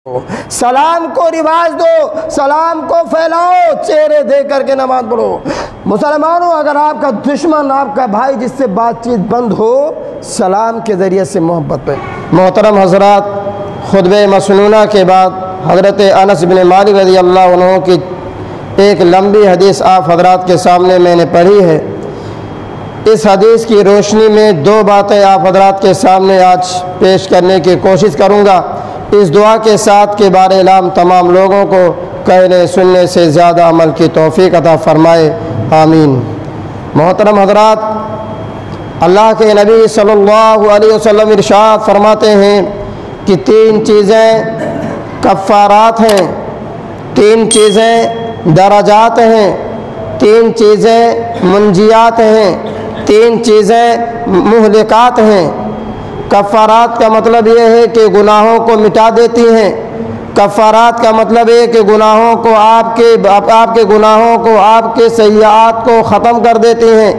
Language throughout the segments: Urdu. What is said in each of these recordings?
سلام کو رواج دو، سلام کو پھیلاؤ، چہرے دے کر کے نماز پڑھو۔ مسلمانوں، اگر آپ کا دشمن، آپ کا بھائی جس سے بات چیت بند ہو، سلام کے ذریعے سے محبت پہ۔ محترم حضرات، خطبہ مسنونہ کے بعد حضرت انس بن مالک رضی اللہ عنہ کی ایک لمبی حدیث آپ حضرات کے سامنے میں نے پڑھی ہے۔ اس حدیث کی روشنی میں دو باتیں آپ حضرات کے سامنے آج پیش کرنے کی کوشش کروں گا، اس دعا کے ساتھ کہ بار اعلام تمام لوگوں کو کہنے سننے سے زیادہ عمل کی توفیق عطا فرمائے، آمین۔ محترم حضرات، اللہ کے نبی صلی اللہ علیہ وسلم ارشاد فرماتے ہیں کہ تین چیزیں کفارات ہیں، تین چیزیں درجات ہیں، تین چیزیں منجیات ہیں، تین چیزیں مہلکات ہیں۔ کفارات کا مطلب یہ ہے کہ گناہوں کو مٹا دیتی ہیں، کفارات کا مطلب ہے کہ گناہوں کو آپ کے گناہوں کو، آپ کے سیئات کو ختم کر دیتی ہیں،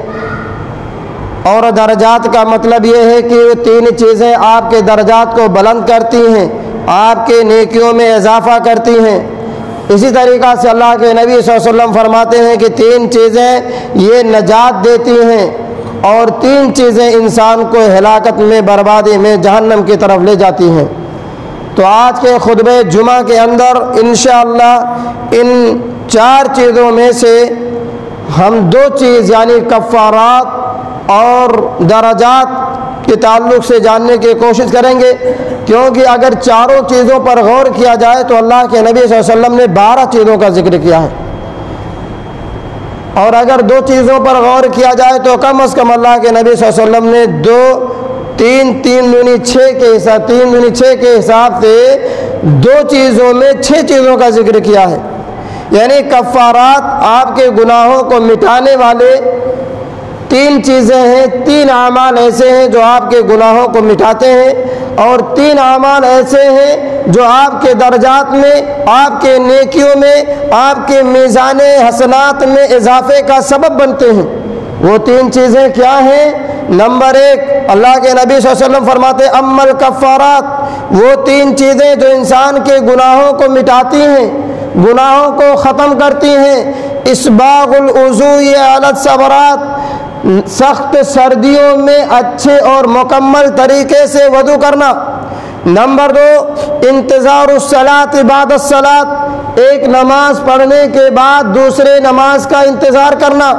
اور درجات کا مطلب یہ ہے کہ وہ تین چیزیں آپ کے درجات کو بلند کرتی ہیں، آپ کے نیکیوں میں اضافہ کرتی ہیں۔ اسی طریقہ سے اللہ کے نبی صلی اللہ علیہ وسلم فرماتے ہیں کہ تین چیزیں یہ نجات دیتی ہیں، اور تین چیزیں انسان کو ہلاکت میں، بربادی میں، جہنم کی طرف لے جاتی ہیں۔ تو آج کے خطبہ جمعہ کے اندر انشاءاللہ ان چار چیزوں میں سے ہم دو چیز یعنی کفارات اور درجات کے تعلق سے جاننے کی کوشش کریں گے، کیونکہ اگر چاروں چیزوں پر غور کیا جائے تو اللہ کے نبی صلی اللہ علیہ وسلم نے 12 چیزوں کا ذکر کیا ہے، اور اگر دو چیزوں پر غور کیا جائے تو کم از کم اللہ کے نبی صلی اللہ علیہ وسلم نے تین دونی چھ کے حساب سے دو چیزوں میں 6 چیزوں کا ذکر کیا ہے۔ یعنی کفارات آپ کے گناہوں کو مٹانے والے تین چیزیں ہیں، تین اعمال ایسے ہیں جو آپ کے گناہوں کو مٹاتے ہیں، اور تین اعمال ایسے ہیں جو آپ کے درجات میں، آپ کے نیکیوں میں، آپ کے میزان حسنات میں اضافے کا سبب بنتے ہیں۔ وہ تین چیزیں کیا ہیں؟ نمبر 1، اللہ کے نبی صلی اللہ علیہ وسلم فرماتے اما الکفارات، وہ تین چیزیں جو انسان کے گناہوں کو مٹاتی ہیں، گناہوں کو ختم کرتی ہیں۔ اسباغ الوضوء علی الصبرات، سخت سردیوں میں اچھے اور مکمل طریقے سے وضو کرنا۔ نمبر 2، انتظار الصلاۃ بعد الصلاۃ، ایک نماز پڑھنے کے بعد دوسرے نماز کا انتظار کرنا۔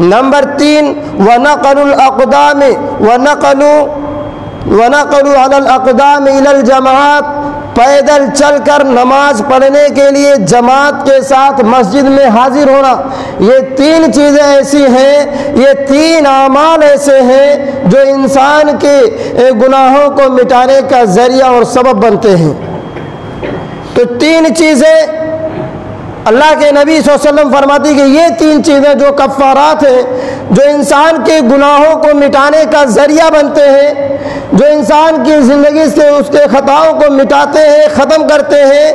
نمبر 3، ونقل الاقدام ونقل علی الاقدام الی الجماعات، پیدل چل کر نماز پڑھنے کے لیے جماعت کے ساتھ مسجد میں حاضر ہونا۔ یہ تین چیزیں ایسی ہیں، یہ تین اعمال ایسے ہیں جو انسان کے گناہوں کو مٹانے کا ذریعہ اور سبب بنتے ہیں۔ تو تین چیزیں اللہ کے نبی صلی اللہ علیہ وسلم فرماتی کہ یہ تین چیزیں جو کفارات ہیں، جو انسان کے گناہوں کو مٹانے کا ذریعہ بنتے ہیں، جو انسان کی زندگی سے اس کے خطاؤں کو مٹاتے ہیں، ختم کرتے ہیں،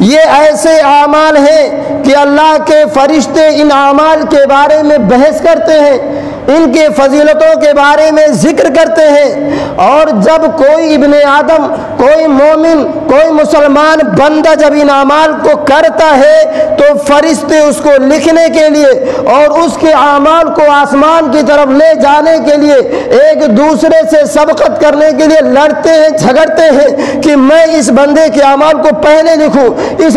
یہ ایسے اعمال ہیں کہ اللہ کے فرشتے ان اعمال کے بارے میں بحث کرتے ہیں، ان کے فضیلتوں کے بارے میں ذکر کرتے ہیں، اور جب کوئی ابن آدم، کوئی مومن، کوئی مسلمان بندہ جب ان اعمال کو کرتا ہے تو فرشتے اس کو لکھنے کے لیے اور اس کے اعمال کو آسمان کی طرف لے جانے کے لیے ایک دوسرے سے سبقت کرنے کے لیے لڑتے ہیں، جھگڑتے ہیں کہ میں اس بندے کے اعمال کو پہلے لکھوں، اس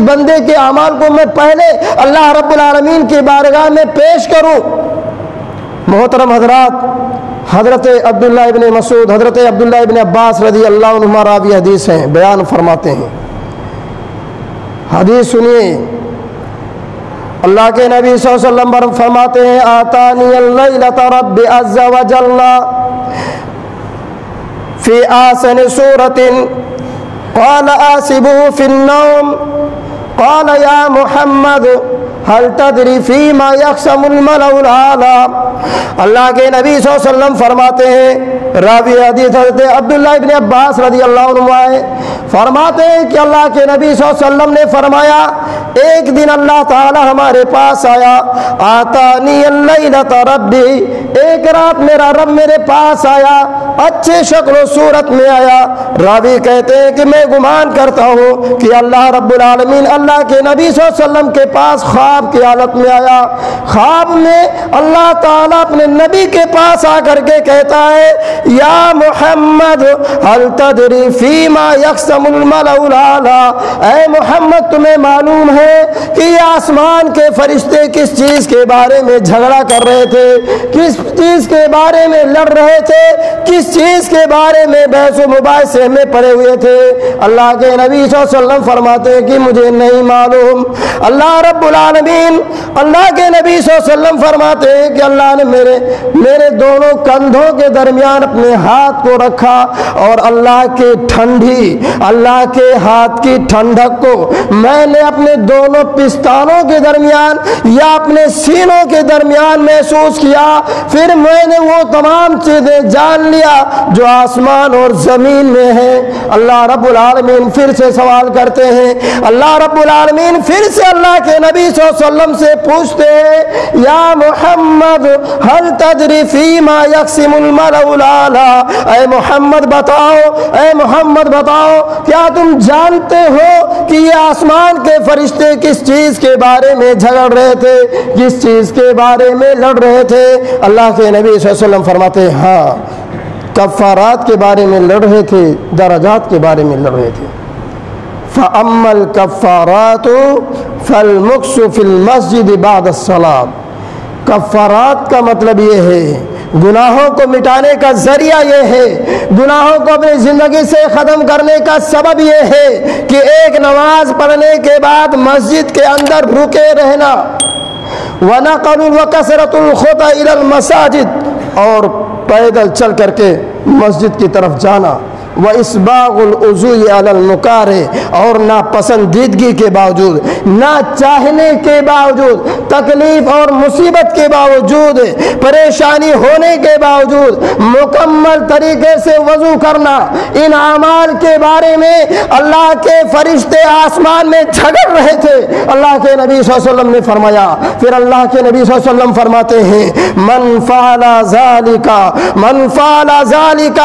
بندے کے اعمال کو میں پہلے اللہ رب العالمین کی بارگاہ میں پیش کروں۔ محترم حضرات، حضرت عبداللہ ابن مسعود، حضرت عبداللہ ابن عباس رضی اللہ عنہما راوی حدیث ہیں، بیان فرماتے ہیں، حدیث سنیے۔ اللہ کے نبی صلی اللہ علیہ وسلم فرماتے ہیں آتانی اللیلۃ رب عز وجل فی آسن صورت قال آسبه فی النوم قال یا محمد هل تدری فیما یقسم الملأ الاعلی۔ اللہ کے نبی صلی اللہ علیہ وسلم فرماتے ہیں، راوی حدیث حضرت عبداللہ ابن عباس رضی اللہ عنہ فرماتے ہیں کہ اللہ کے نبی صلی اللہ علیہ وسلم نے فرمایا، ایک دن اللہ تعالی ہمارے پاس آیا، آتانی اللیلۃ ربی، ایک رات میرا رب میرے پاس آیا، اچھے شکل و صورت میں آیا۔ راوی کہتے ہیں کہ میں گمان کرتا ہوں کہ اللہ رب العالمین اللہ کے نبی صلی اللہ علیہ وسلم کے پاس خواب کی حالت میں آیا۔ خواب میں اللہ تعالیٰ اپنے نبی کے پاس آ کر کے کہتا ہے یا محمد هل تدری فیما یقسم الملأ الاعلی، اے محمد تمہیں معلوم ہے کہ یہ آسمان کے فرشتے کس چیز کے بارے میں جھگڑا کر رہے تھے، کس چیز کے بارے میں لڑ رہے تھے، کس چیز کے بارے میں بحث و مباحثے میں پڑے ہوئے تھے؟ اللہ کے نبی صلی اللہ علیہ وسلم فرماتے ہیں کہ مجھے نہیں معلوم۔ اللہ رب العالمین اللہ کے نبی صلی اللہ علیہ وسلم فرماتے ہیں کہ اللہ نے میرے دونوں کندھوں کے درمیان اپنے ہاتھ کو رکھا اور اللہ کے ہاتھ کی ٹھنڈک کو میں نے اپنے دونوں پستانوں کے درمیان یا اپنے سینوں کے درمیان محسوس کیا۔ پھر میں نے وہ تمام چیزیں جان لیا جو آسمان اور زمین میں ہیں۔ اللہ رب العالمین پھر سے سوال کرتے ہیں، اللہ رب العالمین پھر سے اللہ کے نبی صلی اللہ علیہ وسلم سے پوچھتے ہیں یا محمد هل تدری فیما یقسم الملأ الاعلی، اے محمد بتاؤ کیا تم جانتے ہو کہ یہ آسمان کے فرشتے کس چیز کے بارے میں جھگڑ رہے تھے، کس چیز کے بارے میں لڑ رہے تھے؟ اللہ کے نبی صلی اللہ علیہ وسلم فرماتے ہیں ہاں کفارات کے بارے میں لڑ رہے تھے، درجات کے بارے میں لڑ رہے تھے۔ فَأَمَّا الْكَفَّارَاتُ فَالْمُكْثُ فِي الْمَسْجِدِ بَعْدَ الصَّلَاةِ، کفارات کا مطلب یہ ہے گناہوں کو مٹانے کا ذریعہ یہ ہے، گناہوں کو اپنی زندگی سے ختم کرنے کا سبب یہ ہے کہ ایک نماز پڑھنے کے بعد مسجد کے اندر رکے رہنا، وَنَقْلُ وَكَثْرَةُ الْخُطَىٰ إِلَى الْمَسَاجِدِ، اور پیدل چل کر کے مسجد کی طرف جانا، وَإِسْبَاغُ الْوُضُوءِ عَلَى الْمُكَارِهِ، اور ناپسندیدگی کے باوجود، نہ چاہنے کے باوجود، تکلیف اور مصیبت کے باوجود، پریشانی ہونے کے باوجود مکمل طریقے سے وضو کرنا۔ ان اعمال کے بارے میں اللہ کے فرشتے آسمان میں جھگڑ رہے تھے۔ اللہ کے نبی صلی اللہ علیہ وسلم نے فرمایا، پھر اللہ کے نبی صلی اللہ علیہ وسلم فرماتے ہیں من فعل ذلك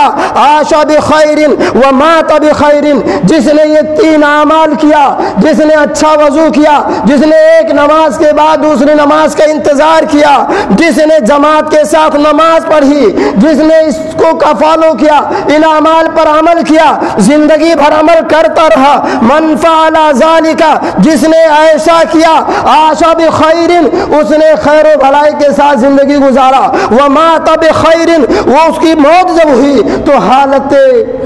عاش بخیر ومات بخیر، جس نے یہ تین اعمال کیا، جس نے اچھا وضو کیا، جس نے ایک نماز کے بعد دوسری نماز کا انتظار کیا، جس نے جماعت کے ساتھ نماز پڑھی، جس نے اس کو فالو کیا، ان اعمال پر عمل کیا، زندگی بھر عمل کرتا رہا، من فعل ذلك، جس نے ایسا کیا، عاش بخیر، اس نے خیر و بھلائی کے ساتھ زندگی گزارا، ومات بخیر، وہ اس کی موت جب ہوئی تو حالت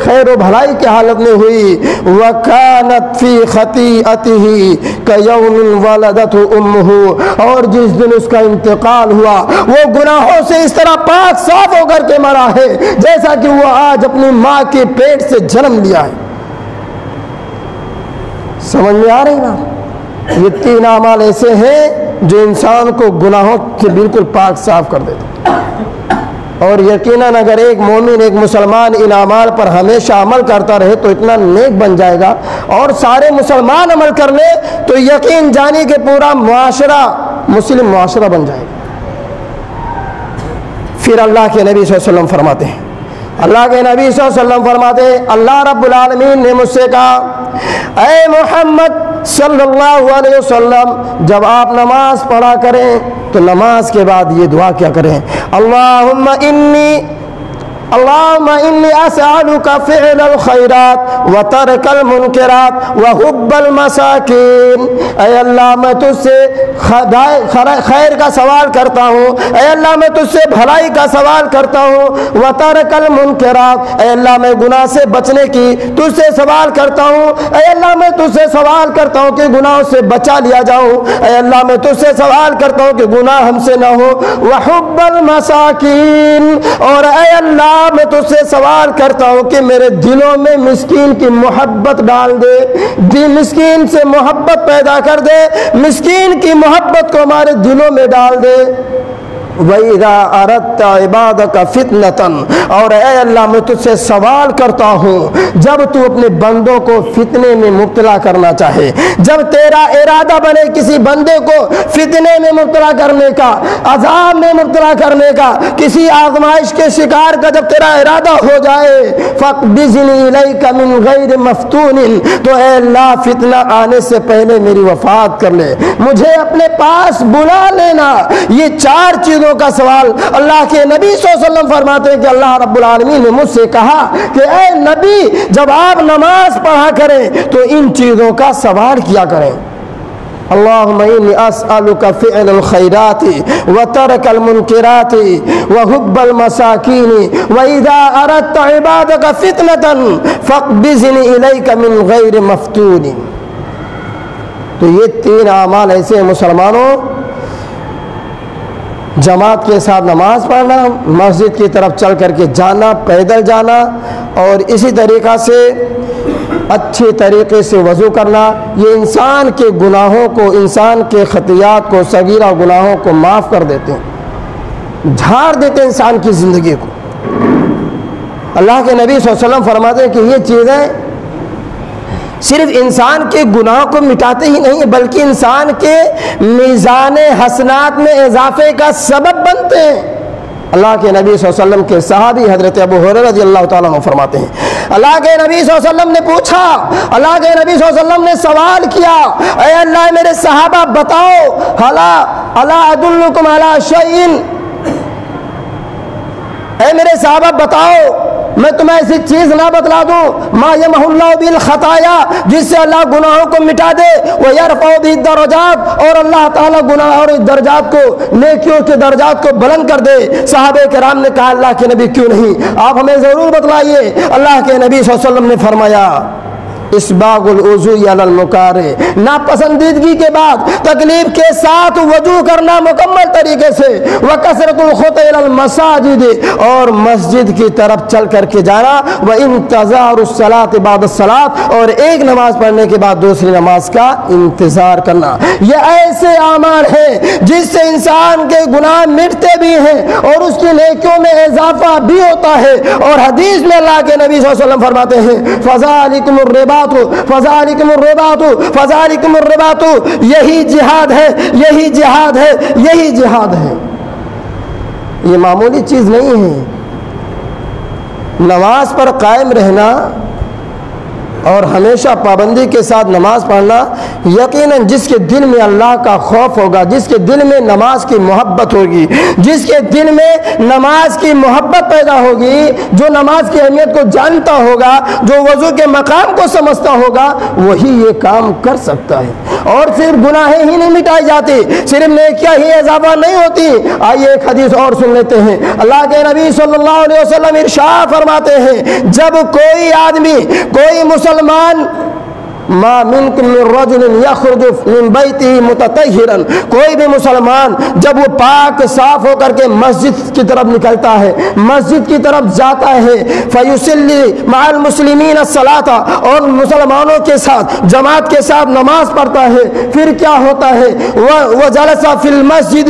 خیر و بھلائی کی حالت میں ہوئی، وَكَانَتْ فِي خَطِيئَتِهِ كَيَوْمٍ وَلَدَتْهُ أُمُّهُ، اور جس دن اس کا انتقال ہوا وہ گناہوں سے اس طرح پاک صاف ہو کر کے مرا ہے جیسا کہ وہ آج اپنی ماں کے پیٹ سے جنم لیا ہے۔ سمجھ میں آ رہی نا؟ یہ تین اعمال ایسے ہیں جو انسان کو گناہوں سے بالکل پاک صاف کر دیتے، اور یقیناً اگر ایک مومن ایک مسلمان ان اعمال پر ہمیشہ عمل کرتا رہے تو اتنا نیک بن جائے گا، اور سارے مسلمان عمل کر لے تو یقین جانی کہ پورا معاشرہ مسلم معاشرہ بن جائے گا۔ پھر اللہ کے نبی صلی اللہ علیہ وسلم فرماتے ہیں، اللہ کے نبی صلی اللہ علیہ وسلم فرماتے ہیں اللہ رب العالمین نے مجھ سے کہا اے محمد صلی اللہ علیہ وسلم، جب آپ نماز پڑھا کریں تو نماز کے بعد یہ دعا کیا کریں، اللہم انی اسألک فعل الخیرات وترک المنکرات وحب المساکین، اے اللہ میں تجھ سے خیر کا سوال کرتا ہوں، اے اللہ میں تجھ سے بھلائی کا سوال کرتا ہوں، وترک المنکرات، اے اللہ میں گناہ سے بچنے کی تجھ سے سوال کرتا ہوں، اے اللہ میں تجھ سے سوال کرتا ہوں کہ گناہوں سے بچا لیا جاؤں، اے اللہ میں تجھ سے سوال کرتا ہوں کہ گناہ ہم سے نہ ہو، وحب المساکین، اور اے اللہ میں تجھ سے سوال کرتا ہوں کہ میرے دلوں میں مسکین کی محبت ڈال دے، مسکین سے محبت پیدا کر دے، مسکین کی محبت کو ہمارے دلوں میں ڈال دے۔ وَإِذَا أَرَدْتَ عِبَادَكَ فِتْنَةً، اور اے اللہ میں تجھ سے سوال کرتا ہوں جب تو اپنے بندوں کو فتنے میں مبتلا کرنا چاہے، جب تیرا ارادہ بنے کسی بندے کو فتنے میں مبتلا کرنے کا، عذاب میں مبتلا کرنے کا، کسی آزمائش کے شکار کا جب تیرا ارادہ ہو جائے، فَاقْبِضْنِي إِلَيْكَ مِنْ غَيْرِ مَفْتُونٍ، تو اے اللہ فتنہ آنے سے پہلے میری وفات کر لے، مجھے اپنے پاس بلا لینا۔ یہ چار چیزوں کا سوال اللہ کے نبی صلی اللہ علیہ وسلم فرماتے ہیں کہ اللہ رب العالمین نے مجھ سے کہا کہ اے نبی جب آپ نماز پڑھا کریں تو ان چیزوں کا سوال کیا کریں۔ اللہم انی اسألک فعل الخیرات وترک المنکرات وحب المساکین واذا اردت عبادک فتنة فاقبضنی الیک من غیر مفتون۔ تو یہ تین اعمال ایسے ہیں مسلمانوں، جماعت کے ساتھ نماز پڑھنا، مسجد کی طرف چل کر کے جانا، پیدل جانا، اور اسی طریقہ سے اچھے طریقے سے وضو کرنا، یہ انسان کے گناہوں کو، انسان کے خطیات کو، صغیرہ گناہوں کو معاف کر دیتے ہیں، جھاڑ دیتے ہیں انسان کی زندگی کو۔ اللہ کے نبی صلی اللہ علیہ وسلم فرماتے ہیں کہ یہ چیزیں صرف انسان کے گناہ کو مٹاتے ہی نہیں بلکہ انسان کے میزان حسنات میں اضافے کا سبب بنتے ہیں۔ اللہ کے نبی صلی اللہ علیہ وسلم کے صحابی حضرت ابو ہریرہ رضی اللہ تعالیٰ عنہ فرماتے ہیں، اللہ کے نبی صلی اللہ علیہ وسلم نے پوچھا، اللہ کے نبی صلی اللہ علیہ وسلم نے سوال کیا، اے اللہ میرے صحابہ بتاؤ، الا ادلکم علی شیء، اے میرے صحابہ بتاؤ میں تمہیں ایسی چیز نہ بتلا دوں، ما یمحو اللہ بالخطایا، جس سے اللہ گناہوں کو مٹا دے، ویرفع بہ الدرجات، اور اللہ تعالیٰ گناہ اور درجات کو، نیکیوں کے درجات کو بلند کر دے۔ صحابہ کرام نے کہا اللہ کے نبی کیوں نہیں، آپ ہمیں ضرور بتلائیے۔ اللہ کے نبی صلی اللہ علیہ وسلم نے فرمایا اسباغ الوضوء علی المکارہ، ناپسندیدگی کے بعد تکلیف کے ساتھ وضو کرنا مکمل طریقے سے، وکثرۃ الخطی الی المساجد، اور مسجد کی طرف چل کر کے جانا، وانتظار الصلاۃ بعد الصلاۃ، اور ایک نماز پڑھنے کے بعد دوسری نماز کا انتظار کرنا۔ یہ ایسے اعمال ہیں جس سے انسان کے گناہ مٹتے بھی ہیں اور اس کی نیکیوں میں اضافہ بھی ہوتا ہے۔ اور حدیث میں اللہ کے نبی صلی اللہ علیہ وسلم فرماتے ہیں فذالکم الرباط فذالکم الرباط فذالکم الرباط، یہی جہاد ہے، یہی جہاد ہے، یہی جہاد ہے۔ یہ معمولی چیز نہیں ہے۔ نماز پر قائم رہنا اور ہمیشہ پابندی کے ساتھ نماز پڑھنا، یقیناً جس کے دل میں اللہ کا خوف ہوگا، جس کے دل میں نماز کی محبت ہوگی، جس کے دل میں نماز کی محبت پیدا ہوگی، جو نماز کی اہمیت کو جانتا ہوگا، جو وضو کے مقام کو سمجھتا ہوگا، وہی یہ کام کر سکتا ہے۔ اور صرف گناہیں ہی نہیں مٹائی جاتی، صرف نیکیاں ہی اضافہ نہیں ہوتی۔ آئیے ایک حدیث اور سن لیتے ہیں۔ اللہ کے نبی صلی اللہ علیہ وسلم ارشاد فرماتے ہیں جب کوئی آدمی، کوئی مسلمان، ما منکم من رجل یخرج من بیتہ متطہرا، کوئی بھی مسلمان جب وہ پاک صاف ہو کر کے مسجد کی طرف نکلتا ہے، مسجد کی طرف جاتا ہے، فیصلی مع المسلمین الصلاۃ، اور مسلمانوں کے ساتھ، جماعت کے ساتھ نماز پڑھتا ہے، پھر کیا ہوتا ہے، وجلس فی المسجد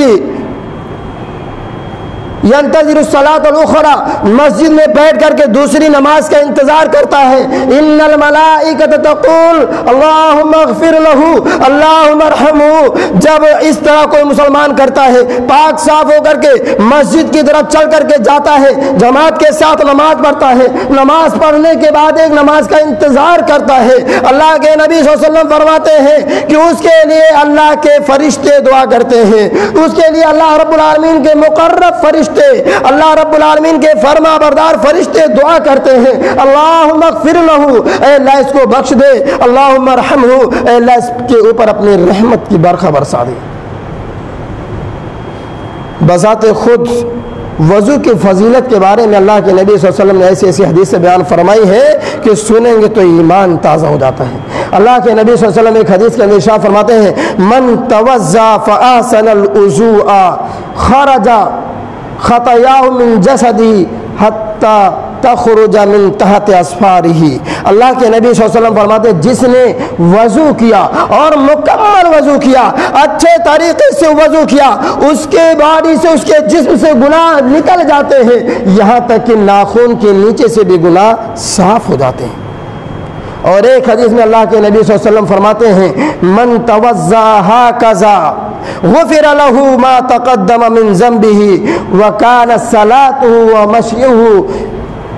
ینتظر الصلاۃ الاخری، مسجد میں بیٹھ کر کے دوسری نماز کا انتظار کرتا ہے، ان الملائکۃ تقول اللہم اغفر لہ اللہم ارحمہ۔ جب اس طرح کوئی مسلمان کرتا ہے، پاک صاف ہو کر کے مسجد کی طرف چل کر کے جاتا ہے، جماعت کے ساتھ نماز پڑھتا ہے، نماز پڑھنے کے بعد ایک نماز کا انتظار کرتا ہے، اللہ کے نبی صلی اللہ علیہ وسلم فرماتے ہیں کہ اس کے لیے اللہ کے فرشتے دعا کرتے ہیں، اس کے لیے اللہ رب العالمین کے مقرب فرشتے، اللہ رب العالمین کے فرما بردار فرشتے دعا کرتے ہیں، اللہم اغفر لہ، اے اللہ اس کو بخش دے، اللہم ارحمہ، اے اللہ اس کے اوپر اپنی رحمت کی برکھا برسا دے۔ بذات خود وضو کی فضیلت کے بارے میں اللہ کے نبی صلی اللہ علیہ وسلم نے ایسی ایسی حدیث بیان فرمائی ہے کہ سنیں گے تو ایمان تازہ ہو جاتا ہے۔ اللہ کے نبی صلی اللہ علیہ وسلم ایک حدیث کے اندر ارشاد فرماتے ہیں من توضأ فأحسن الوضوء خرج خطاياه من جسدي حتى تخرج من تحت اصفارہ۔ اللہ کے نبی صلی اللہ علیہ وسلم فرماتے ہیں جس نے وضو کیا اور مکمل وضو کیا، اچھے طریقے سے وضو کیا، اس کے باڈی سے، اس کے جسم سے گناہ نکل جاتے ہیں، یہاں تک کہ ناخن کے نیچے سے بھی گناہ صاف ہو جاتے ہیں۔ اور ایک حدیث میں اللہ کے نبی صلی اللہ علیہ وسلم فرماتے ہیں من توضأ ہکذا غفر له ما تقدم من ذنبه وكانت صلاته ومشيه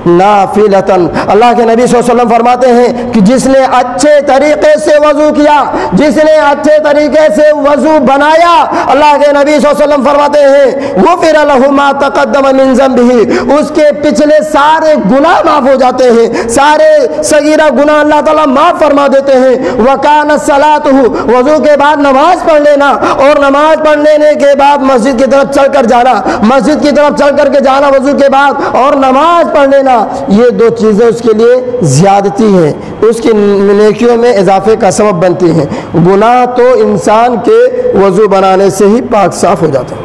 نافلتن۔ اللہ کے نبی صلی اللہ علیہ وسلم فرماتے ہیں کہ جس نے اچھے طریقے سے وضو کیا، جس نے اچھے طریقے سے وضو بنایا، اللہ کے نبی صلی اللہ علیہ وسلم فرماتے ہیں غفر له ما تقدم من ذنبه، اس کے پچھلے سارے گناہ معاف ہو جاتے ہیں، سارے صغیرہ گناہ اللہ تعالیٰ معاف فرما دیتے ہیں۔ وکانت صلاته، وضو کے بعد نماز پڑھ لینا، اور نماز پڑھ لینے کے بعد مسجد کی طرف چل کر جانا، مسجد کی طرف چل کر کے جانا وضو کے بعد، اور نماز پڑھ لینا، یہ دو چیزیں اس کے لیے زیادتی ہیں، اس کی نیکیوں میں اضافے کا سبب بنتی ہیں۔ گناہ تو انسان کے وضو بنانے سے ہی پاک صاف ہو جاتا ہے۔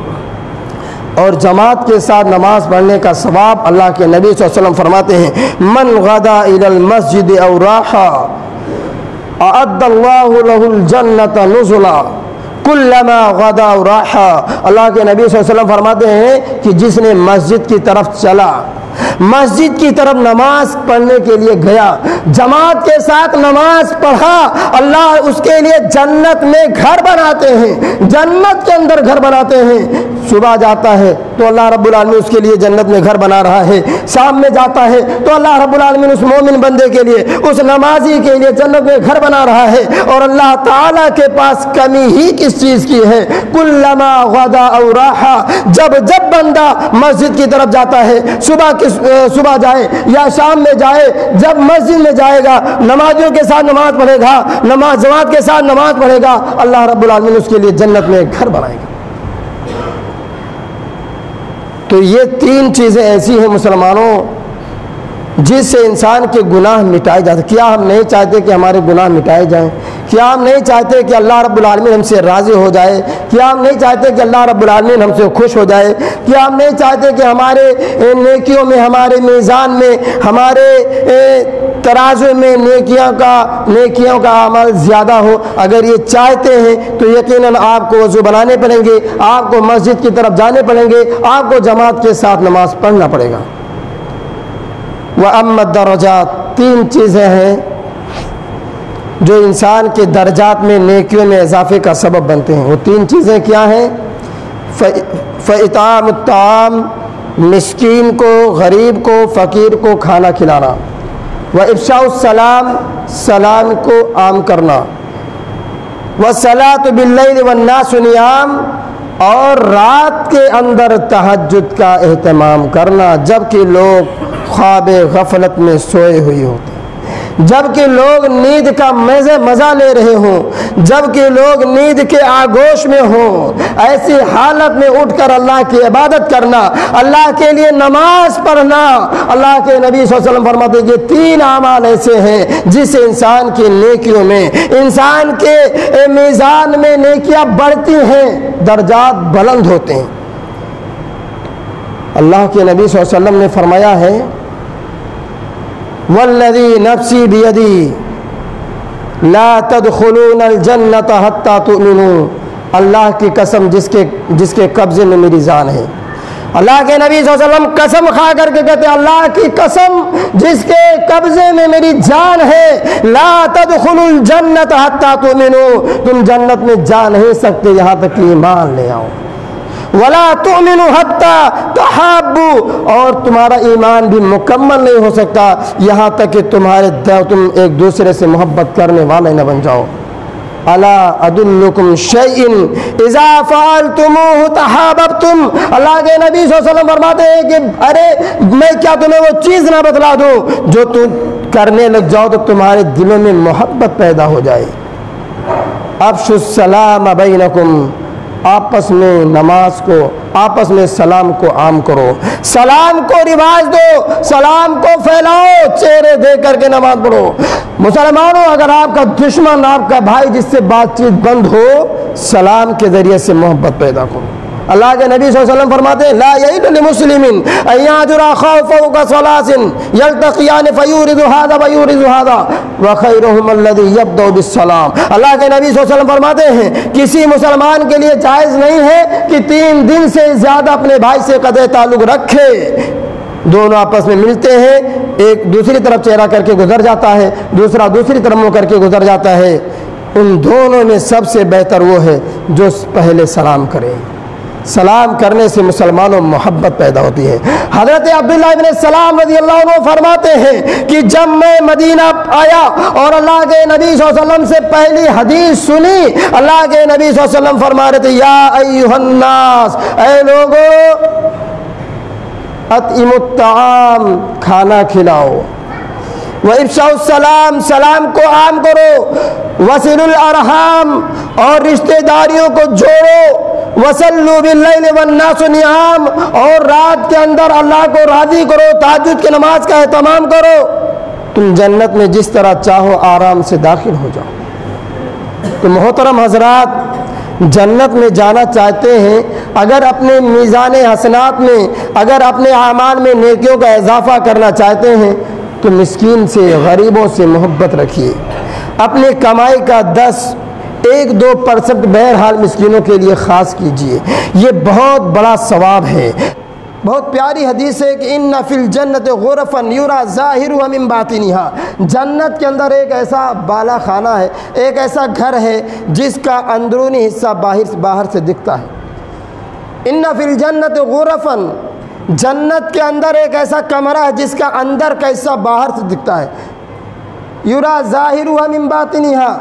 اور جماعت کے ساتھ نماز پڑھنے کا ثواب اللہ کے نبی صلی اللہ علیہ وسلم فرماتے ہیں من غدا الی المسجد او راحا اعد اللہ له الجنۃ نزلا کلما غدا او راحا۔ اللہ کے نبی صلی اللہ علیہ وسلم فرماتے ہیں کہ جس نے مسجد کی طرف چلا، مسجد کی طرف نماز پڑھنے کے لیے گیا، جماعت کے ساتھ نماز پڑھا، اللہ اس کے لیے جنت میں گھر بناتے ہیں، جنت کے اندر گھر بناتے ہیں۔ صبح جاتا ہے تو اللہ رب العالمین اس کے لیے جنت میں گھر بنا رہا ہے، شام میں جاتا ہے تو اللہ رب العالمین اس مومن بندے کے لیے، اس نمازی کے لیے جنت میں گھر بنا رہا ہے۔ اور اللہ تعالیٰ کے پاس کمی ہی کس چیز کی ہے؟ کلما غدا او راحا، جب بندہ مسجد کی طرف جاتا ہے، صبح جائے یا شام میں جائے، جب مسجد میں جائے گا، نمازیوں کے ساتھ نماز پڑھے گا، جماعت کے ساتھ نماز پڑھے گا، اللہ رب العالمین اس کے لیے جنت میں گھر بنائے گا۔ تو یہ تین چیزیں ایسی ہیں مسلمانوں جس سے انسان کے گناہ مٹائے جاتے۔ کیا ہم نہیں چاہتے کہ ہمارے گناہ مٹائے جائیں؟ کیا ہم نہیں چاہتے کہ اللہ رب العالمین ہم سے راضی ہو جائے؟ کیا ہم نہیں چاہتے کہ اللہ رب العالمین ہم سے خوش ہو جائے؟ کیا ہم نہیں چاہتے کہ ہمارے نیکیوں میں، ہمارے میزان میں، ہمارے ترازو میں نیکیوں کا عمل زیادہ ہو؟ اگر یہ چاہتے ہیں تو یقیناً آپ کو وضو بنانے پڑیں گے، آپ کو مسجد کی طرف جانے پڑیں گے، آپ کو جماعت کے ساتھ نماز پڑھنا پڑے گا۔ وَأَمَّا الدَّرَجَاتِ، تین چیزیں ہیں جو انسان کے درجات میں، نیکیوں میں اضافے کا سبب بنتے ہیں۔ وہ تین چیزیں کیا ہیں؟ فَإِطْعَامُ الطَّعَامِ، مسکین کو، غریب کو، فقیر کو کھانا کھلانا۔ وَإِفْشَاءُ السَّلَامِ، سلام کو عام کرنا۔ وَالصَّلَاةُ بِاللَّيْلِ وَالنَّاسُ نِيَامٌ، اور رات کے اندر تہجد کا اہتمام کرنا جبکہ لوگ خواب غفلت میں سوئے ہوئے ہوتے ہیں، جبکہ لوگ نیند کا مزہ لے رہے ہوں، جبکہ لوگ نیند کے آغوش میں ہوں، ایسی حالت میں اٹھ کر اللہ کی عبادت کرنا، اللہ کے لیے نماز پڑھنا۔ اللہ کے نبی صلی اللہ علیہ وسلم فرماتے ہیں کہ تین اعمال ایسے ہیں جس سے انسان کی نیکیوں میں، انسان کے میزان میں نیکیاں بڑھتی ہیں، درجات بلند ہوتے ہیں۔ اللہ کے نبی صلی اللہ علیہ وسلم نے فرمایا ہے والذی نفسی بیدی لا تدخلون الجنت حتی تؤمنون، اللہ کی قسم جس کے قبضے میں میری جان ہے۔ اللہ کے نبی صلی اللہ علیہ وسلم قسم کھا کر کے کہتے ہیں اللہ کی قسم جس کے قبضے میں میری جان ہے، لا تدخلوا الجنت حتی تؤمنوا، تم جنت میں جا نہیں سکتے یہاں تک کہ ایمان لے آؤ۔ ولا تؤمنوا حتی تحابوا، اور تمہارا ایمان بھی مکمل نہیں ہو سکتا یہاں تک کہ تم ایک دوسرے سے محبت کرنے والے نہ بن جاؤ۔ الا ادلکم شیء اذا فعلتموه تحاببتم، اللہ کے نبی صلی اللہ علیہ وسلم فرماتے ہیں کہ ارے میں کیا تمہیں وہ چیز نہ بتلا دوں جو تم کرنے لگ جاؤ تو تمہارے دلوں میں محبت پیدا ہو جائے۔ افشوا السلام بینکم، آپس میں نماز کو، آپس میں سلام کو عام کرو، سلام کو رواج دو، سلام کو پھیلاؤ، چہرے دیکھ کر کے نماز پڑھو۔ مسلمانوں اگر آپ کا دشمن، آپ کا بھائی جس سے بات چیت بند ہو، سلام کے ذریعے سے محبت پیدا کرو۔ اللہ کے نبی صلی اللہ علیہ وسلم فرماتے ہیں لا یحل لمسلم ان یهجر اخاه فوق ثلاث یلتقیان فیورد هذا ویورد هذا وخیرهم الذی یبدأ بالسلام۔ اللہ کے نبی صلی اللہ علیہ وسلم فرماتے ہیں کسی مسلمان کے لیے جائز نہیں ہے کہ 3 دن سے زیادہ اپنے بھائی سے قطع تعلق رکھے۔ دونوں آپس میں ملتے ہیں، ایک دوسری طرف چہرہ کر کے گزر جاتا ہے، دوسرا دوسری طرف منہ کر کے گزر جاتا ہے، ان دونوں میں سب سے بہتر وہ ہے جو پہلے سلام کرے۔ سلام کرنے سے مسلمانوں میں محبت پیدا ہوتی ہے۔ حضرت عبداللہ ابن السلام رضی اللہ عنہ فرماتے ہیں کہ جب میں مدینہ آیا اور اللہ کے نبی صلی اللہ علیہ وسلم سے پہلی حدیث سنی، اللہ کے نبی صلی اللہ علیہ وسلم فرما رہے تھے یا ایھا الناس، اے لوگو اطعموا الطعام، کھانا کھلاؤ، وَإِفْشَاءُ السَّلَامِ، سلام کو عام کرو، وَصِلُوا الْأَرْحَامِ، اور رشتہ داریوں کو جوڑو، وَصَلُّوا بِاللَّيْلِ وَالنَّاسُ نِيَامٌ، اور رات کے اندر اللہ کو راضی کرو، تہجد کی نماز کا اہتمام کرو، تم جنت میں جس طرح چاہو آرام سے داخل ہو جاؤ۔ تو محترم حضرات، جنت میں جانا چاہتے ہیں، اگر اپنے میزان حسنات میں، اگر اپنے اعمال میں نیکیوں کا اضافہ کرنا چاہتے ہیں تو مسکین سے، غریبوں سے محبت رکھیے، اپنے کمائی کا 1-2% بہرحال مسکینوں کے لیے خاص کیجئے، یہ بہت بڑا ثواب ہے۔ بہت پیاری حدیث ہے کہ ان فی الجنت غرفا یرا ظاہرها من باطنها، جنت کے اندر ایک ایسا بالا خانہ ہے، ایک ایسا گھر ہے جس کا اندرونی حصہ باہر سے دکھتا ہے۔ ان فی الجنت غرفا، جنت کے اندر ایک ایسا کمرہ ہے جس کا اندر کا حصہ باہر سے دکھتا ہے، یرا ظاہرها من باطنها،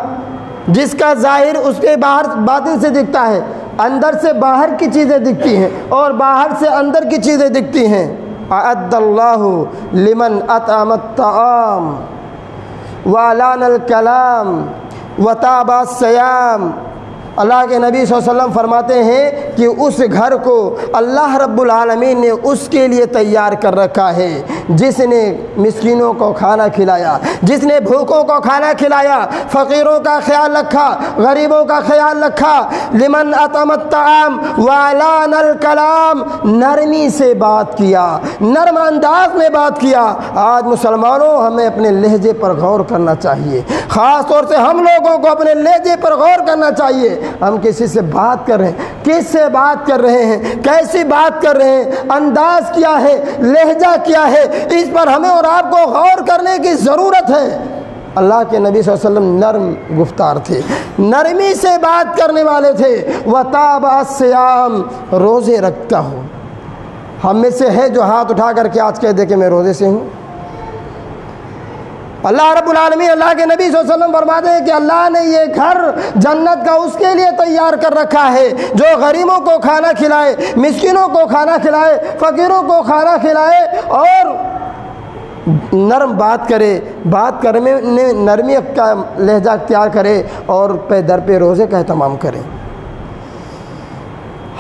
جس کا ظاہر اس کے باطن سے دکھتا ہے، اندر سے باہر کی چیزیں دکھتی ہیں اور باہر سے اندر کی چیزیں دکھتی ہیں۔ اعد اللہ لمن اطعم الطعام والان الکلام وتابع الصیام، اللہ کے نبی صلی اللہ علیہ وسلم فرماتے ہیں کہ اس گھر کو اللہ رب العالمین نے اس کے لیے تیار کر رکھا ہے جس نے مسکینوں کو کھانا کھلایا، جس نے بھوکوں کو کھانا کھلایا، فقیروں کا خیال رکھا، غریبوں کا خیال رکھا۔ لمن اطعم الطعام والان الکلام، نرمی سے بات کیا، نرم انداز میں بات کیا۔ آج مسلمانوں ہمیں اپنے لہجے پر غور کرنا چاہیے، خاص طور سے ہم لوگوں کو اپنے لہجے پر غور کرنا چاہیے۔ ہم کسی سے بات کر رہے ہیں، کس سے بات کر رہے ہیں، کیسی بات کر رہے ہیں، انداز کیا ہے، لہجہ کیا ہے، اس پر ہمیں اور آپ کو غور کرنے کی ضرورت ہے۔ اللہ کے نبی صلی اللہ علیہ وسلم نرم گفتار تھے، نرمی سے بات کرنے والے تھے۔ وتابع الصیام، روزے رکھتا ہوں۔ ہم میں سے ہے جو ہاتھ اٹھا کر کے آج کہہ دے کہ میں روزے سے ہوں؟ اللہ رب العالمین، اللہ کے نبی صلی اللہ علیہ وسلم فرماتے ہیں کہ اللہ نے یہ گھر جنت کا اس کے لیے تیار کر رکھا ہے جو غریبوں کو کھانا کھلائے، مسکینوں کو کھانا کھلائے، فقیروں کو کھانا کھلائے اور نرم بات کرے، بات کرنے میں نرمی کا لہجہ اختیار کرے اور پہ در پہ روزے کا اہتمام کرے۔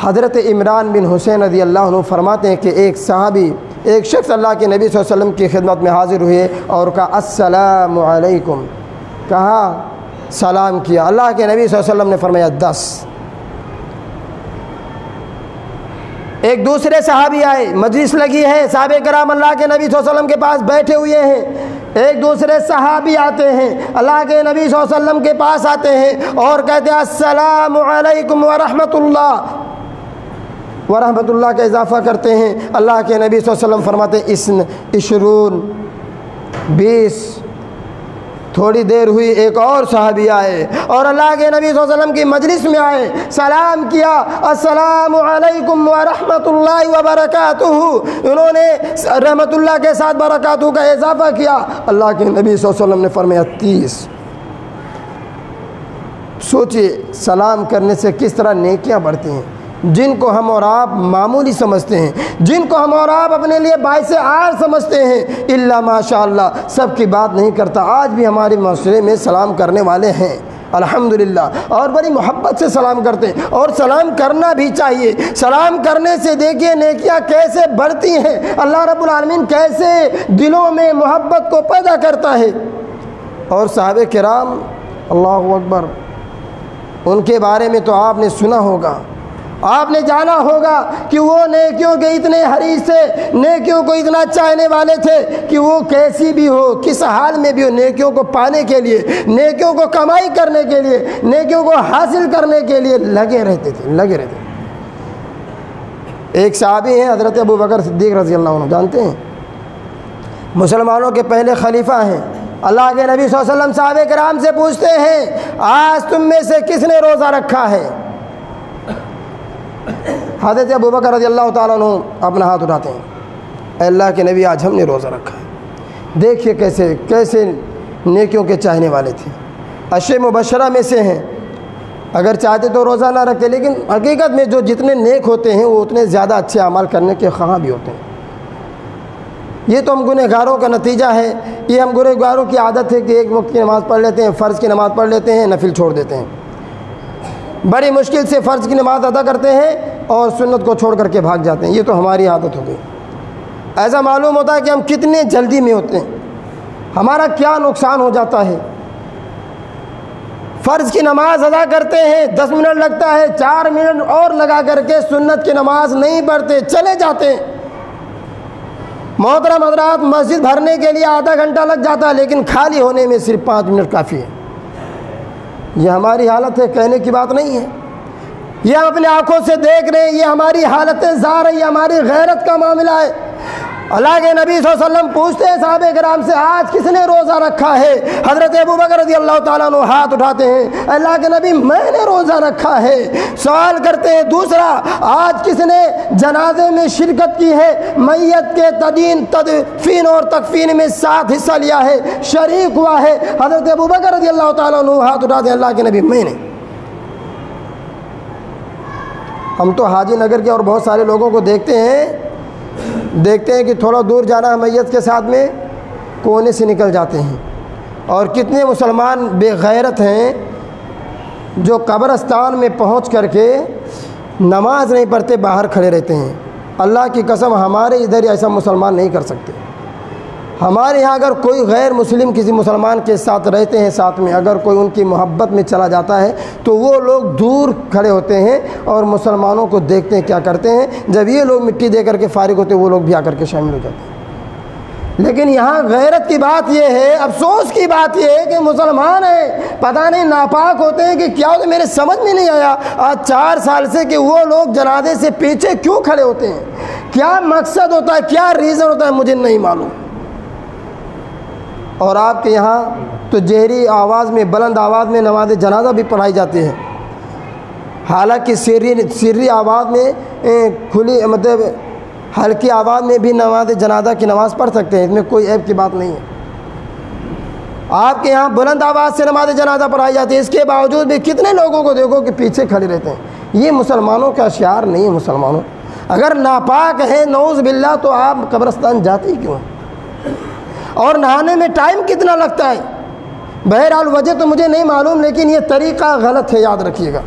حضرت عمران بن حسین رضی اللہ عنہ فرماتے ہیں کہ ایک شخص اللہ کے نبی صلی اللہ علیہ وسلم کی خدمت میں حاضر ہوئے اور کہا السلام علیکم، کہا سلام کیا، اللہ کے نبی صلی اللہ علیہ وسلم نے فرمایا 10۔ ایک دوسرے صحابی آئے، مجلس لگی ہے، صحابہ کرام اللہ کے نبی صلی اللہ علیہ وسلم کے پاس بیٹھے ہوئے ہیں، ایک دوسرے صحابی آتے ہیں، اللہ کے نبی صلی اللہ علیہ وسلم کے پاس آتے ہیں اور کہتے ہیں السلام علیکم ورحمۃ اللہ، ورحمۃ اللہ کا اضافہ کرتے ہیں۔ اللہ کے نبی صلی اللہ علیہ وسلم فرماتے ہیں 20۔ تھوڑی دیر ہوئی، ایک اور صحابی آئے اور اللہ کے نبی صلی اللہ علیہ وسلم کی مجلس میں آئے، سلام کیا، السلام علیکم ورحمۃ اللہ وبرکاتہ، انہوں نے رحمۃ اللہ کے ساتھ برکاتہ کا اضافہ کیا۔ اللہ کے نبی صلی اللہ علیہ وسلم نے فرمایا 30۔ سوچئے سلام کرنے سے کس طرح نیکیاں بڑھتی ہیں، جن کو ہم اور آپ معمولی سمجھتے ہیں، جن کو ہم اور آپ اپنے لیے باعث عار سمجھتے ہیں، الا ماشاء اللہ سب کی بات نہیں کرتا۔ آج بھی ہمارے معاشرے میں سلام کرنے والے ہیں الحمدللہ، اور بڑی محبت سے سلام کرتے ہیں، اور سلام کرنا بھی چاہیے۔ سلام کرنے سے دیکھیے نیکیاں کیسے بڑھتی ہیں، اللہ رب العالمین کیسے دلوں میں محبت کو پیدا کرتا ہے۔ اور صحابہ کرام، اللہ اکبر، ان کے بارے میں تو آپ نے سنا ہوگا، آپ نے جانا ہوگا کہ وہ نیکیوں کے اتنے حریص تھے، نیکیوں کو اتنا چاہنے والے تھے کہ وہ کیسی بھی ہو، کس حال میں بھی ہو، نیکیوں کو پانے کے لیے، نیکیوں کو کمائی کرنے کے لیے، نیکیوں کو حاصل کرنے کے لیے لگے رہتے تھے۔ ایک صحابی ہیں حضرت ابو بکر صدیق رضی اللہ عنہ، جانتے ہیں مسلمانوں کے پہلے خلیفہ ہیں۔ اللہ کے نبی صلی اللہ علیہ وسلم صحابہ کرام سے پوچھتے ہیں آج تم میں سے کس نے روزہ رکھا ہے؟ حضرت ابو بکر رضی اللہ تعالیٰ عنہ اپنا ہاتھ اٹھاتے ہیں، اے اللہ کے نبی آج ہم نے روزہ رکھا ہے۔ دیکھیے کیسے نیکیوں کے چاہنے والے تھے، عشر مبشرہ میں سے ہیں، اگر چاہتے تو روزہ نہ رکھتے، لیکن حقیقت میں جو جتنے نیک ہوتے ہیں وہ اتنے زیادہ اچھے اعمال کرنے کے خواہاں بھی ہوتے ہیں۔ یہ تو ہم گنہگاروں کا نتیجہ ہے، یہ ہم گنہگاروں کی عادت ہے کہ ایک وقت کی نماز پڑھ لیتے ہیں، فرض کی نماز پڑھ لیتے ہیں، نفل چھوڑ دیتے ہیں، بڑی مشکل سے فرض کی نماز ادا کرتے ہیں اور سنت کو چھوڑ کر کے بھاگ جاتے ہیں۔ یہ تو ہماری عادت ہو گئی۔ ایسا معلوم ہوتا ہے کہ ہم کتنے جلدی میں ہوتے ہیں، ہمارا کیا نقصان ہو جاتا ہے۔ فرض کی نماز ادا کرتے ہیں، 10 منٹ لگتا ہے، 4 منٹ اور لگا کر کے سنت کی نماز نہیں پڑھتے، چلے جاتے ہیں۔ محترم حضرات، مسجد بھرنے کے لیے آدھا گھنٹہ لگ جاتا ہے، لیکن خالی ہونے میں صرف 5 منٹ کافی ہے۔ یہ ہماری حالت ہے، کہنے کی بات نہیں ہے، یہ ہم اپنے آنکھوں سے دیکھ رہے ہیں، یہ ہماری حالتیں ظاہر ہے، یہ ہماری غیرت کا معاملہ ہے۔ اللہ کے نبی صلی اللہ علیہ وسلم پوچھتے ہیں صحابہ کرام سے آج کس نے روزہ رکھا ہے؟ حضرت ابو بکر رضی اللہ تعالیٰ عنہ ہاتھ اٹھاتے ہیں، اللہ کے نبی میں نے روزہ رکھا ہے۔ سوال کرتے ہیں دوسرا، آج کس نے جنازے میں شرکت کی ہے، میت کے تدفین اور تکفین میں ساتھ حصہ لیا ہے، شریک ہوا ہے؟ حضرت ابو بکر رضی اللہ تعالیٰ عنہ ہاتھ اٹھاتے ہیں، اللہ کے نبی میں نے۔ ہم تو حاجی نگر کے اور بہت سارے لوگوں کو دیکھتے ہیں کہ تھوڑا دور جانا ہے میت کے ساتھ میں کونے سے نکل جاتے ہیں، اور کتنے مسلمان بے غیرت ہیں جو قبرستان میں پہنچ کر کے نماز نہیں پڑھتے، باہر کھڑے رہتے ہیں۔ اللہ کی قسم ہمارے ادھر ایسا مسلمان نہیں کر سکتے۔ ہمارے یہاں اگر کوئی غیر مسلم کسی مسلمان کے ساتھ رہتے ہیں، ساتھ میں اگر کوئی ان کی محبت میں چلا جاتا ہے تو وہ لوگ دور کھڑے ہوتے ہیں اور مسلمانوں کو دیکھتے ہیں کیا کرتے ہیں۔ جب یہ لوگ مٹی دے کر کے فارغ ہوتے ہیں، وہ لوگ بھی آ کر کے شامل ہو جاتے ہیں۔ لیکن یہاں غیرت کی بات یہ ہے، افسوس کی بات یہ ہے کہ مسلمان ہیں، پتہ نہیں ناپاک ہوتے ہیں کہ کیا ہوتے ہیں، میرے سمجھ میں نہیں آیا آج 4 سال سے کہ وہ لوگ جنازے سے پیچھے کیوں کھڑے ہوتے ہیں، کیا مقصد ہوتا ہے، کیا ریزن ہوتا ہے، مجھے نہیں معلوم۔ اور آپ کے یہاں تو جہری آواز میں، بلند آواز میں نماز جنازہ بھی پڑھائی جاتی ہے، حالانکہ سری آواز میں کھلی مطلب ہلکی آواز میں بھی نماز جنازہ کی نماز پڑھ سکتے ہیں، اس میں کوئی عیب کی بات نہیں ہے۔ آپ کے یہاں بلند آواز سے نماز جنازہ پڑھائی جاتی ہے، اس کے باوجود بھی کتنے لوگوں کو دیکھو کہ پیچھے کھڑے رہتے ہیں۔ یہ مسلمانوں کا شعار نہیں ہے۔ مسلمانوں اگر ناپاک ہیں نعوذ باللہ تو آپ قبرستان جاتے ہی کیوں ہیں؟ اور نہانے میں ٹائم کتنا لگتا ہے؟ بہرحال وجہ تو مجھے نہیں معلوم، لیکن یہ طریقہ غلط ہے، یاد رکھیے گا۔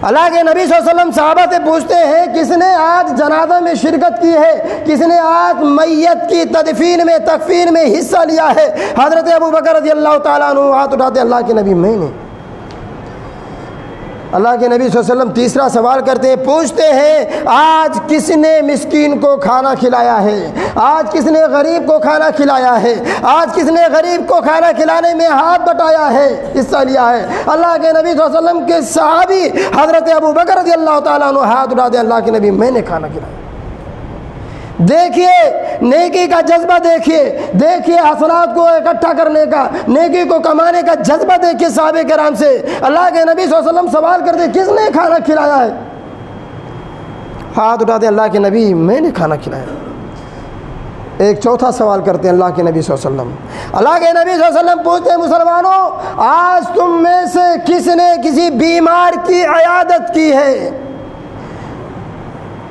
اللہ کے نبی صلی اللہ علیہ وسلم صحابہ سے پوچھتے ہیں کس نے آج جنازہ میں شرکت کی ہے، کس نے آج میت کی تدفین میں تکفین میں حصہ لیا ہے؟ حضرت ابو بکر رضی اللہ تعالیٰ عنہ ہاتھ اٹھاتے، اللہ کے نبی میں نے۔ اللہ کے نبی صلی اللہ علیہ وسلم تیسرا سوال کرتے ہیں، پوچھتے ہیں آج کس نے مسکین کو کھانا کھلایا ہے، آج کس نے غریب کو کھانا کھلایا ہے، آج کس نے غریب کو کھانا کھلانے میں ہاتھ بٹایا ہے، حصہ لیا ہے؟ اللہ کے نبی صلی اللہ علیہ وسلم کے صحابی حضرت ابو بکر رضی اللہ تعالیٰ عنہ ہاتھ اٹھاتے ہیں، اللہ کے نبی میں نے کھانا کھلایا۔ دیکھیے نیکی کا جذبہ، دیکھیے حسنات کو اکٹھا کرنے کا، نیکی کو کمانے کا جذبہ دیکھیے صحابہ کرام سے۔ اللہ کے نبی صلی اللہ علیہ وسلم سوال کرتے کس نے کھانا کھلایا ہے؟ ہاتھ اٹھاتے اللہ کے نبی میں نے کھانا کھلایا۔ ایک چوتھا سوال کرتے ہیں اللہ کے نبی صلی اللہ علیہ وسلم۔ اللہ کے نبی صلی اللہ علیہ وسلم پوچھتے ہیں مسلمانوں آج تم میں سے کس نے کسی بیمار کی عیادت کی ہے،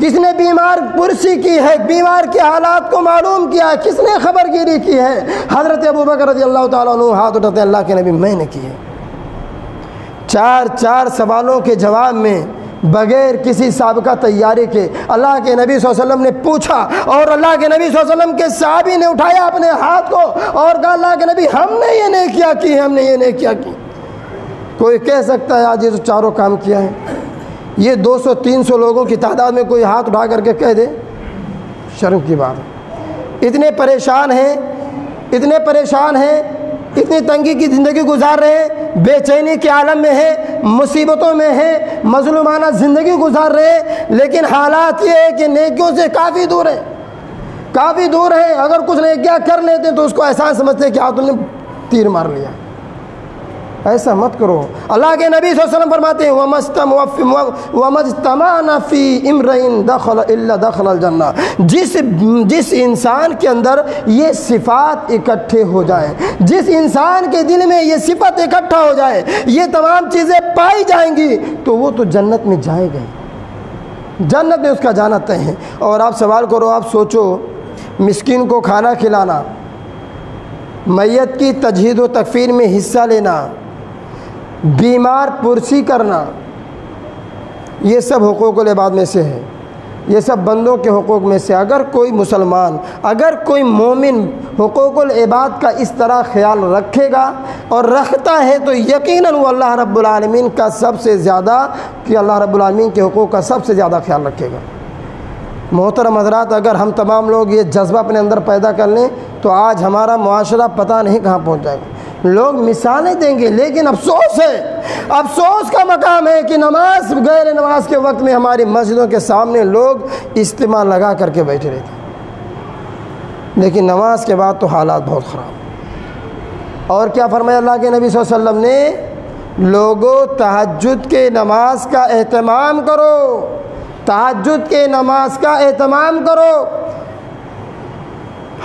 کس نے بیمار پرسی کی ہے، بیمار کے حالات کو معلوم کیا ہے، کس نے خبر گیری کی ہے؟ حضرت ابو بکر رضی اللہ تعالیٰ عنہ ہاتھ اٹھاتے ہیں، اللہ کے نبی میں نے کی ہے۔ چار سوالوں کے جواب میں بغیر کسی سابقہ تیاری کے اللہ کے نبی صلی اللہ علیہ وسلم نے پوچھا، اور اللہ کے نبی صلی اللہ علیہ وسلم کے صحابی نے اٹھایا اپنے ہاتھ کو اور کہا اللہ کے نبی ہم نے یہ نیکیاں کی، ہم نے یہ نیکیاں کی۔ کوئی کہہ سکتا ہے آج یہ تو چاروں کام کیا ہے؟ یہ 200-300 لوگوں کی تعداد میں کوئی ہاتھ اٹھا کر کے کہہ دے، شرم کی بات ہے۔ اتنے پریشان ہیں، اتنی تنگی کی زندگی گزار رہے ہیں، بے چینی کے عالم میں ہیں، مصیبتوں میں ہیں، مظلومانہ زندگی گزار رہے ہیں، لیکن حالات یہ ہے کہ نیکیوں سے کافی دور ہیں۔ اگر کچھ نیکیاں کر لیتے تو اس کو احسان سمجھتے ہیں کہ تم نے تیر مار لیا۔ ایسا مت کرو۔ اللہ کے نبی صلی اللہ علیہ وسلم فرماتے ہیں وَمَا اجْتَمَعْنَا فِي اِمْرِئٍ دَخَلَ إِلَّا دَخَلَ الْجَنَّةَ جس انسان کے اندر یہ صفات اکٹھے ہو جائیں، جس انسان کے دل میں یہ صفت اکٹھا ہو جائے، یہ تمام چیزیں پائی جائیں گی تو وہ تو جنت میں جائے گا، جنت میں اس کا جانا طے ہے۔ اور آپ سوال کرو، آپ سوچو، مسکین کو کھانا کھلانا، میت کی تجہید و تکفین میں حصہ لینا، بیمار پرسی کرنا، یہ سب حقوق العباد میں سے ہے، یہ سب بندوں کے حقوق میں سے۔ اگر کوئی مسلمان، اگر کوئی مومن حقوق العباد کا اس طرح خیال رکھے گا اور رکھتا ہے تو یقیناً وہ اللہ رب العالمین کا سب سے زیادہ، کہ اللہ رب العالمین کے حقوق کا سب سے زیادہ خیال رکھے گا۔ محترم حضرات، اگر ہم تمام لوگ یہ جذبہ اپنے اندر پیدا کر لیں تو آج ہمارا معاشرہ پتہ نہیں کہاں پہنچ جائے گا۔ لوگ مثالیں دیں گے، لیکن افسوس کا مقام ہے کہ نماز، غیر نماز کے وقت میں ہماری مسجدوں کے سامنے لوگ اجتماع لگا کر کے بیٹھے رہتے ہیں، لیکن نماز کے بعد تو حالات بہت خراب۔ اور کیا فرمایا اللہ کے نبی صلی اللہ علیہ وسلم نے؟ لوگوں، تہجد کے نماز کا اہتمام کرو، تہجد کے نماز کا اہتمام کرو۔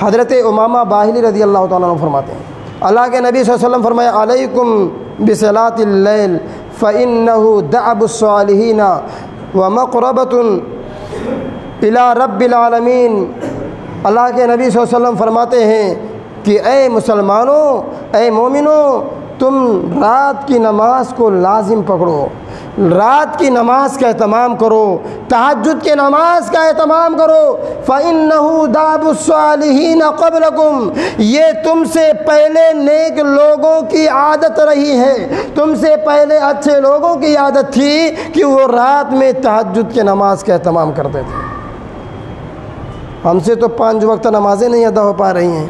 حضرت امامہ باہلی رضی اللہ تعالیٰ عنہ فرماتے ہیں، اللہ کے نبی صلی اللہ علیہ وسلم فرمایا علیکم بصلاۃ اللیل فإنہ دأب الصالحین ومقربۃ الی رب العالمین۔ اللہ کے نبی صلی اللہ علیہ وسلم فرماتے ہیں کہ اے مسلمانوں، اے مومنوں، تم رات کی نماز کو لازم پکڑو، رات کی نماز کا اہتمام کرو، تہجد کے نماز کا اہتمام کرو۔ فَإِنَّهُ دَأْبُ الصَّالِحِينَ قَبْلَكُمْ، یہ تم سے پہلے نیک لوگوں کی عادت رہی ہے، تم سے پہلے اچھے لوگوں کی عادت تھی کہ وہ رات میں تہجد کے نماز کا اہتمام کرتے تھے۔ ہم سے تو 5 وقت نمازیں نہیں ادا ہو پا رہی ہیں۔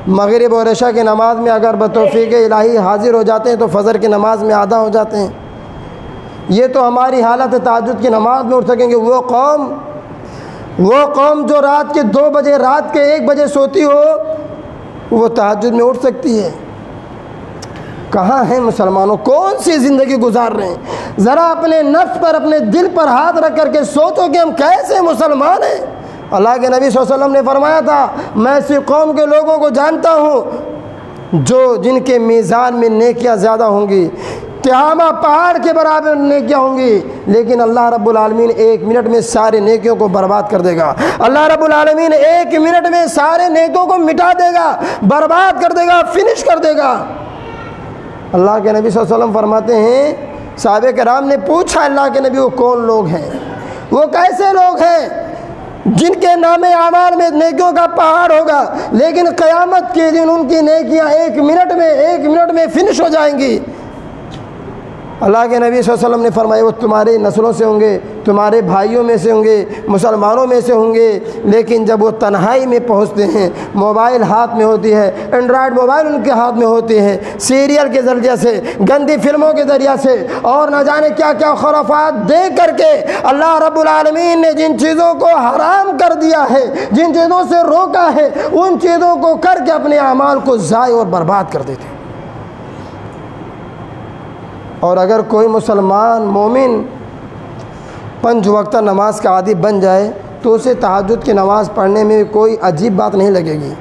مغرب اور عشاء کی نماز میں اگر بتوفیق الہی حاضر ہو جاتے ہیں تو فجر کی نماز میں آدھا ہو جاتے ہیں۔ یہ تو ہماری حالت تہجد کی نماز میں اٹھ سکیں گے۔ وہ قوم جو رات کے 2 بجے، رات کے 1 بجے سوتی ہو، وہ تہجد میں اٹھ سکتی ہے۔ کہاں ہیں مسلمانوں؟ کون سی زندگی گزار رہے ہیں؟ ذرا اپنے نفس پر، اپنے دل پر ہاتھ رکھ کر کے سوچو کہ ہم کیسے مسلمان ہیں۔ اللہ کے نبی صلی اللہ علیہ وسلم نے فرمایا تھا، میں ایسی قوم کے لوگوں کو جانتا ہوں جن کے میزان میں نیکیاں زیادہ ہوں گی، تہامہ پہاڑ کے برابر نیکیاں ہوں گی، لیکن اللہ رب العالمین 1 منٹ میں سارے نیکیوں کو برباد کر دے گا۔ اللہ رب العالمین 1 منٹ میں سارے نیکیوں کو مٹا دے گا، برباد کر دے گا، فنش کر دے گا۔ اللہ کے نبی صلی اللہ علیہ وسلم فرماتے ہیں، صحابہ کرام نے پوچھا اللہ کے نبی وہ کون لوگ ہیں، وہ کیسے لوگ ہیں جن کے نام اعمال میں نیکیوں کا پہاڑ ہوگا، لیکن قیامت کے دن ان کی نیکیاں 1 منٹ میں فنش ہو جائیں گی۔ اللہ کے نبی صلی اللہ علیہ وسلم نے فرمایا وہ تمہاری نسلوں سے ہوں گے، تمہارے بھائیوں میں سے ہوں گے، مسلمانوں میں سے ہوں گے، لیکن جب وہ تنہائی میں پہنچتے ہیں، موبائل ہاتھ میں ہوتی ہے، اینڈرائڈ موبائل ان کے ہاتھ میں ہوتی ہے، سیریل کے ذریعے سے، گندی فلموں کے ذریعے سے، اور نہ جانے کیا کیا خرافات دیکھ کر کے اللہ رب العالمین نے جن چیزوں کو حرام کر دیا ہے، جن چیزوں سے روکا ہے، ان چیزوں کو کر کے اپنے اعمال کو ضائع اور برباد کر دیتے ہیں۔ اور اگر کوئی مسلمان مومن 5 وقتہ نماز کا عادی بن جائے تو اسے تہجد کی نماز پڑھنے میں کوئی عجیب بات نہیں لگے گی۔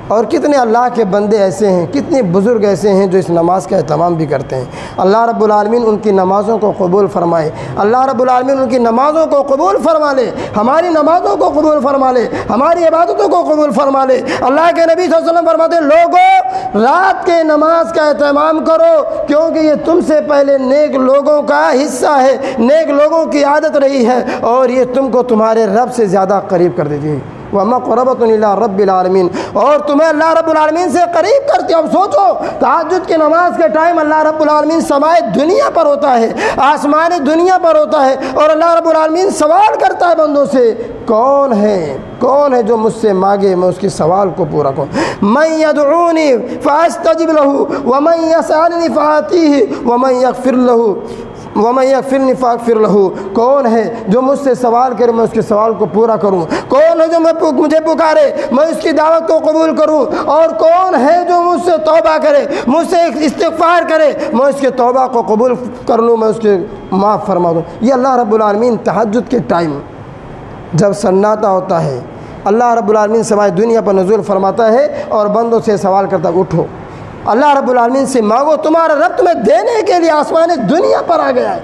اور کتنے اللہ کے بندے ایسے ہیں، کتنے بزرگ ایسے ہیں جو اس نماز کا اہتمام بھی کرتے ہیں۔ اللہ رب العالمین ان کی نمازوں کو قبول فرمائے، اللہ رب العالمین ان کی نمازوں کو قبول فرما لے، ہماری نمازوں کو قبول فرما لے، ہماری عبادتوں کو قبول فرما لے۔ اللہ کے نبی صلی اللہ علیہ وسلم فرماتے ہیں لوگوں رات کے نماز کا اہتمام کرو، کیونکہ یہ تم سے پہلے نیک لوگوں کا حصہ ہے، نیک لوگوں کی عادت رہی ہے، اور یہ تم کو تمہارے رب سے زیادہ قریب کر دیتی ہے۔ ومقربۃ الی رب العالمین، اور تمہیں اللہ رب العالمین سے قریب کرتی ہے۔ اب سوچو تہجد کی نماز کے ٹائم اللہ رب العالمین سمائے دنیا پر ہوتا ہے، آسمان دنیا پر ہوتا ہے، اور اللہ رب العالمین سوال کرتا ہے بندوں سے، کون ہے جو مجھ سے مانگے میں اس کے سوال کو پورا کروں۔ من یدعونی فاستجب لہ ومن یسألنی فآتیہ ومن یغفرنی فاغفر لہ، کون ہے جو مجھ سے سوال کرے میں اس کے سوال کو پورا کروں، کون ہے جو مجھے پکارے میں اس کی دعوت کو قبول کروں، اور کون ہے جو مجھ سے توبہ کرے، مجھ سے استغفار کرے میں اس کے توبہ کو قبول کر لوں، میں اس کے معاف فرما دوں۔ یہ اللہ رب العالمین تہجد کے ٹائم جب سناٹا ہوتا ہے اللہ رب العالمین سمائے دنیا پر نزول فرماتا ہے اور بندوں سے سوال کرتا ہے، اٹھو اللہ رب العالمین سے مانگو، تمہارا رب تمہیں دینے کے لیے آسمان دنیا پر آ گیا ہے۔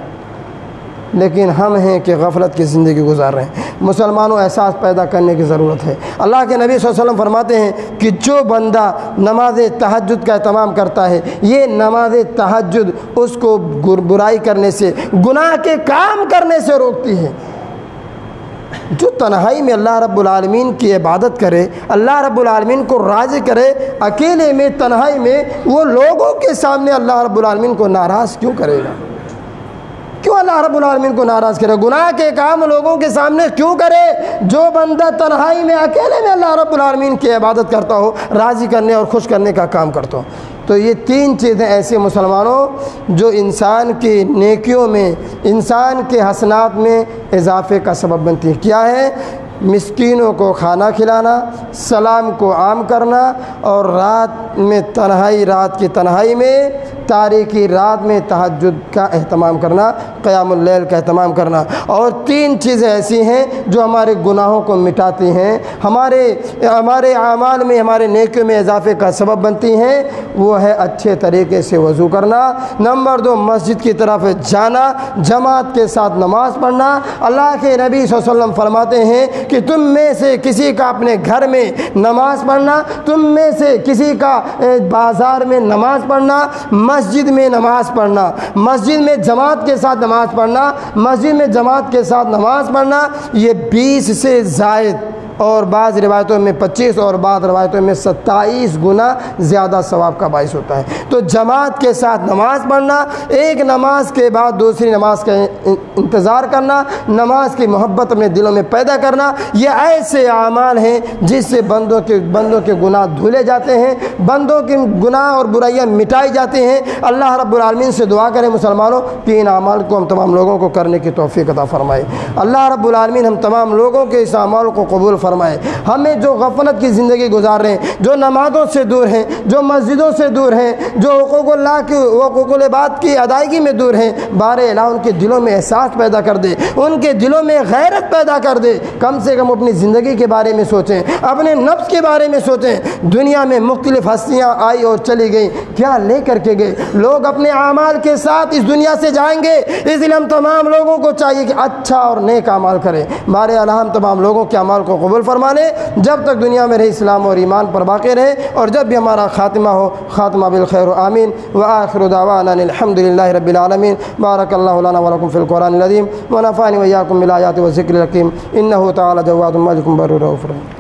لیکن ہم ہیں کہ غفلت کی زندگی گزار رہے ہیں۔ مسلمانوں احساس پیدا کرنے کی ضرورت ہے۔ اللہ کے نبی صلی اللہ علیہ وسلم فرماتے ہیں کہ جو بندہ نماز تہجد کا اہتمام کرتا ہے، یہ نماز تہجد اس کو برائی کرنے سے، گناہ کے کام کرنے سے روکتی ہے۔ جو تنہائی میں اللہ رب العالمین کی عبادت کرے، اللہ رب العالمین کو راضی کرے، اکیلے میں تنہائی میں، وہ لوگوں کے سامنے اللہ رب العالمین کو ناراض کیوں کرے گا؟ کیوں اللہ رب العالمین کو ناراض کرے؟ گناہ کے کام لوگوں کے سامنے کیوں کرے؟ جو بندہ تنہائی میں اکیلے میں اللہ رب العالمین کی عبادت کرتا ہو، راضی کرنے اور خوش کرنے کا کام کرتا ہو۔ تو یہ تین چیزیں ایسے مسلمانوں جو انسان کی نیکیوں میں، انسان کے حسنات میں اضافے کا سبب بنتی ہیں۔ کیا ہے؟ مسکینوں کو کھانا کھلانا، سلام کو عام کرنا، اور رات میں تنہائی، رات کی تنہائی میں، تاریکی رات میں تہجد کا اہتمام کرنا، قیام اللیل کا اہتمام کرنا۔ اور تین چیزیں ایسی ہیں جو ہمارے گناہوں کو مٹاتی ہیں، ہمارے اعمال میں، ہمارے نیکیوں میں اضافے کا سبب بنتی ہیں۔ وہ ہے اچھے طریقے سے وضو کرنا، نمبر 2 مسجد کی طرف جانا، جماعت کے ساتھ نماز پڑھنا۔ اللہ کے نبی صلی اللہ علیہ وسلم فرماتے ہیں کہ تم میں سے کسی کا اپنے گھر میں نماز پڑھنا، تم میں سے کسی کا بازار میں نماز پڑھنا، مسجد میں نماز پڑھنا، مسجد میں جماعت کے ساتھ نماز پڑھنا، مسجد میں جماعت کے ساتھ نماز پڑھنا، یہ 20 سے زائد، اور بعض روایتوں میں 25 اور بعض روایتوں میں 27 گنا زیادہ ثواب کا باعث ہوتا ہے۔ تو جماعت کے ساتھ نماز پڑھنا، ایک نماز کے بعد دوسری نماز کا انتظار کرنا، نماز کی محبت اپنے دلوں میں پیدا کرنا، یہ ایسے اعمال ہیں جس سے بندوں کے گناہ دھلے جاتے ہیں، بندوں کے گناہ اور برائیاں مٹائی جاتی ہیں۔ اللہ رب العالمین سے دعا کریں مسلمانوں، تین اعمال کو ہم تمام لوگوں کو کرنے کی توفیق عطا فرمائے۔ اللہ رب العالمین ہم تمام لوگوں کے اس اعمال کو قبول فرمائے۔ ہمیں جو غفلت کی زندگی گزار رہے ہیں، جو نمازوں سے دور ہیں، جو مسجدوں سے دور ہیں، جو حقوق اللہ کی، حقوق العباد کی ادائیگی میں دور ہیں، بار الہ ان کے دلوں میں احساس پیدا کر دے، ان کے دلوں میں غیرت پیدا کر دے۔ کم سے کم اپنی زندگی کے بارے میں سوچیں، اپنے نفس کے بارے میں سوچیں۔ دنیا میں مختلف ہستیاں آئی اور چلی گئیں، کیا لے کر کے گئے؟ لوگ اپنے اعمال کے ساتھ اس دنیا سے جائیں گے، اس لیے ہم تمام لوگوں کو چاہیے کہ اچھا اور نیک اعمال کریں۔ بار الہ ہم تمام لوگوں کے اعمال کو قبول فرما لے، جب تک دنیا میں رہے اسلام اور ایمان پر باقی رہے، اور جب بھی ہمارا خاتمہ ہو، خاتمہ بالخیر آمین۔ وآخر دعوانا الحمد للہ رب العالمین۔ بارک اللہ لنا ولکم فی القرآن العظیم ونفعنی وإیاکم بالآیات والذکر الحکیم، انہ تعالی جواد ملک بر رؤوف رحیم۔